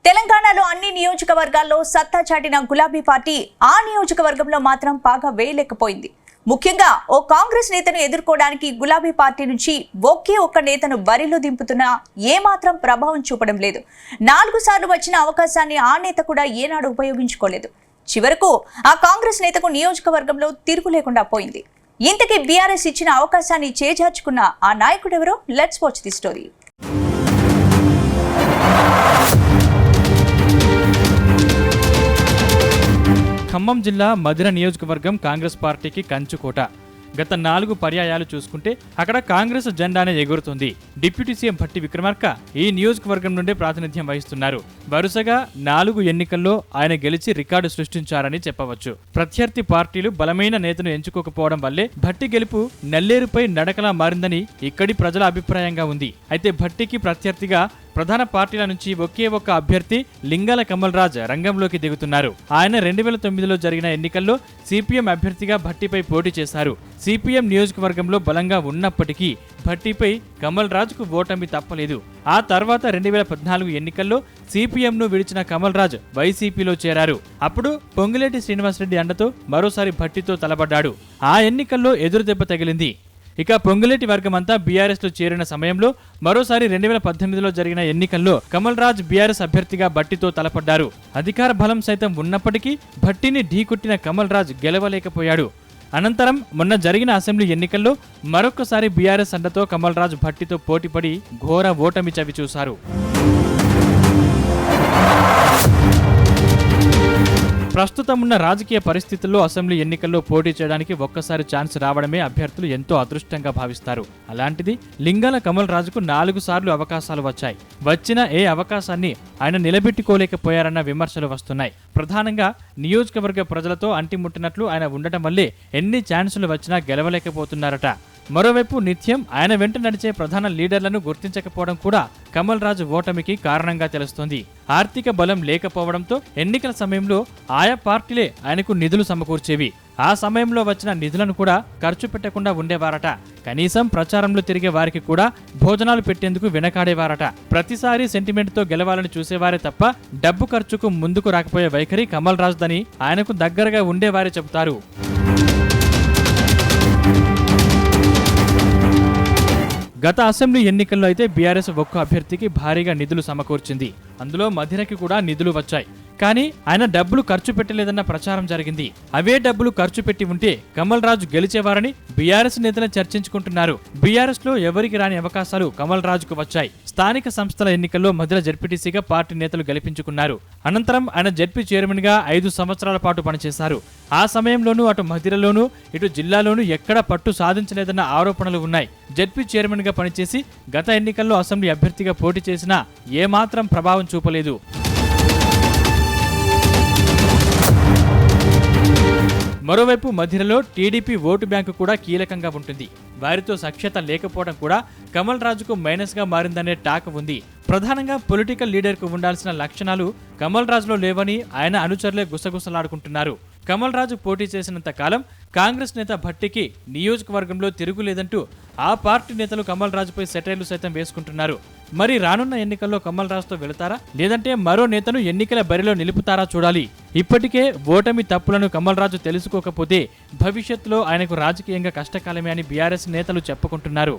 తెలంగాణలో అన్ని నియోజకవర్గాల్లో సత్తా చాటిన గులాబీ పార్టీ ఆ నియోజకవర్గంలో మాత్రం పాగా వేయలేకపోయింది. ముఖ్యంగా ఓ కాంగ్రెస్ నేతను ఎదుర్కోవడానికి గులాబీ పార్టీ నుంచి ఒకే ఒక్క నేతను బరిలో దింపుతున్నా ఏమాత్రం ప్రభావం చూపడం లేదు. 4 సార్లు వచ్చిన అవకాశాన్ని ఆ నేత కూడా ఏనాడు ఉపయోగించుకోలేదు. చివరకు ఆ కాంగ్రెస్ నేతకు నియోజకవర్గంలో తిరుగు లేకుండా పోయింది. ఇంతకీ బీఆర్ఎస్ ఇచ్చిన అవకాశాన్ని చేజార్చుకున్న ఆ నాయకుడెవరో? Let's watch the story. ఖమ్మం జిల్లా మధిర నియోజకవర్గం కాంగ్రెస్ పార్టీకి కంచుకోట. గత 4 పర్యాయాలు చూసుకుంటే అక్కడ కాంగ్రెస్ జెండానే ఎగురుతుంది. డిప్యూటీ సీఎం భట్టి విక్రమార్క ఈ నియోజకవర్గం నుండే ప్రాతినిధ్యం వహిస్తున్నారు. వరుసగా 4 ఎన్నికల్లో ఆయన గెలిచి రికార్డు సృష్టించారని చెప్పవచ్చు. ప్రత్యర్థి పార్టీలు బలమైన నేతను ఎంచుకోకపోవడం వల్లే భట్టి గెలుపు నల్లేరుపై నడకలా మారిందని ఇక్కడి ప్రజల అభిప్రాయంగా ఉంది. అయితే భట్టికి ప్రత్యర్థిగా ప్రధాన పార్టీల నుంచి ఒకే ఒక్క అభ్యర్థి లింగాల కమల్ రాజ్ రంగంలోకి దిగుతున్నారు. ఆయన 2009లో జరిగిన ఎన్నికల్లో సిపిఎం అభ్యర్థిగా భట్టిపై పోటీ చేశారు. సిపిఎం నియోజకవర్గంలో బలంగా ఉన్నప్పటికీ భట్టిపై కమల్ రాజ్కు ఓటమి తప్పలేదు. ఆ తర్వాత 2014 ఎన్నికల్లో సిపిఎంను విడిచిన కమల్ రాజ్ వైసీపీలో చేరారు. అప్పుడు పొంగులేటి శ్రీనివాసరెడ్డి అండతో మరోసారి భట్టితో తలబడ్డాడు. ఆ ఎన్నికల్లో ఎదురుదెబ్బ తగిలింది. ఇక పొంగులేటి వర్గమంతా బీఆర్ఎస్ లో చేరిన సమయంలో మరోసారి 2018లో జరిగిన ఎన్నికల్లో కమల్ రాజ్ బీఆర్ఎస్ అభ్యర్థిగా భట్టితో తలపడ్డారు. అధికార బలం సైతం ఉన్నప్పటికీ భట్టిని ఢీకొట్టిన కమల్ రాజ్ గెలవలేకపోయాడు. అనంతరం మొన్న జరిగిన అసెంబ్లీ ఎన్నికల్లో మరొక్కసారి బీఆర్ఎస్ అండతో కమల్ రాజ్ భట్టితో పోటీపడి ఘోర ఓటమి చవిచూశారు. ప్రస్తుతం ఉన్న రాజకీయ పరిస్థితుల్లో అసెంబ్లీ ఎన్నికల్లో పోటీ చేయడానికి ఒక్కసారి ఛాన్స్ రావడమే అభ్యర్థులు ఎంతో అదృష్టంగా భావిస్తారు. అలాంటిది లింగాల కమల్ రాజుకు 4 సార్లు అవకాశాలు వచ్చాయి. వచ్చిన ఏ అవకాశాన్ని ఆయన నిలబెట్టుకోలేకపోయారన్న విమర్శలు వస్తున్నాయి. ప్రధానంగా నియోజకవర్గ ప్రజలతో అంటిముట్టినట్లు ఆయన ఉండటం వల్లే ఎన్ని ఛాన్సులు వచ్చినా గెలవలేకపోతున్నారట. మరోవైపు నిత్యం ఆయన వెంట నడిచే ప్రధాన లీడర్లను గుర్తించకపోవడం కూడా కమల్ రాజు ఓటమికి కారణంగా తెలుస్తోంది. ఆర్థిక బలం లేకపోవడంతో ఎన్నికల సమయంలో ఆయా పార్టీలే ఆయనకు నిధులు సమకూర్చేవి. ఆ సమయంలో వచ్చిన నిధులను కూడా ఖర్చు పెట్టకుండా ఉండేవారట. కనీసం ప్రచారంలో తిరిగే వారికి కూడా భోజనాలు పెట్టేందుకు వెనకాడేవారట. ప్రతిసారి సెంటిమెంట్తో గెలవాలని చూసేవారే తప్ప డబ్బు ఖర్చుకు ముందుకు రాకపోయే వైఖరి కమల్ రాజ్దని ఆయనకు దగ్గరగా ఉండేవారే చెబుతారు. గత అసెంబ్లీ ఎన్నికల్లో అయితే బీఆర్ఎస్ ఒక్క అభ్యర్థికి భారీగా నిధులు సమకూర్చింది. అందులో మధిరకి కూడా నిధులు వచ్చాయి. కానీ ఆయన డబ్బులు ఖర్చు పెట్టలేదన్న ప్రచారం జరిగింది. అవే డబ్బులు ఖర్చు పెట్టి ఉంటే కమల్ రాజు గెలిచేవారని బీఆర్ఎస్ నేతలు చర్చించుకుంటున్నారు. బీఆర్ఎస్ లో ఎవరికి రాని అవకాశాలు కమల్ రాజుకు వచ్చాయి. స్థానిక సంస్థల ఎన్నికల్లో మధిర జెడ్పీటీసీగా పార్టీ నేతలు గెలిపించుకున్నారు. అనంతరం ఆయన జెడ్పీ చైర్మన్ గా 5 సంవత్సరాల పాటు పనిచేశారు. ఆ సమయంలోనూ అటు మధిరలోనూ ఇటు జిల్లాలోనూ ఎక్కడా పట్టు సాధించలేదన్న ఆరోపణలు ఉన్నాయి. జెడ్పీ చైర్మన్ గా పనిచేసి గత ఎన్నికల్లో అసెంబ్లీ అభ్యర్థిగా పోటీ చేసినా ఏమాత్రం ప్రభావం చూపలేదు. మరోవైపు మధిరలో టీడీపీ ఓటు బ్యాంకు కూడా కీలకంగా ఉంటుంది. వారితో సఖ్యత లేకపోవడం కూడా కమల్ రాజుకు మైనస్ గా మారిందనే టాక్ ఉంది. ప్రధానంగా పొలిటికల్ లీడర్ కు ఉండాల్సిన లక్షణాలు కమల్ రాజులో లేవని ఆయన అనుచరులే గుసగుసలాడుకుంటున్నారు. కమల్ రాజు పోటీ చేసినంత కాలం కాంగ్రెస్ నేత భట్టికి నియోజకవర్గంలో తిరుగులేదంటూ ఆ పార్టీ నేతలు కమల్ రాజుపై సెటైర్లు సైతం వేసుకుంటున్నారు. మరి రానున్న ఎన్నికల్లో కమల్ రాజుతో వెళతారా, లేదంటే మరో నేతను ఎన్నికల బరిలో నిలుపుతారా చూడాలి. ఇప్పటికే ఓటమి తప్పులను కమల్ రాజు తెలుసుకోకపోతే భవిష్యత్తులో ఆయనకు రాజకీయంగా కష్టకాలమే అని బీఆర్ఎస్ నేతలు చెప్పుకుంటున్నారు.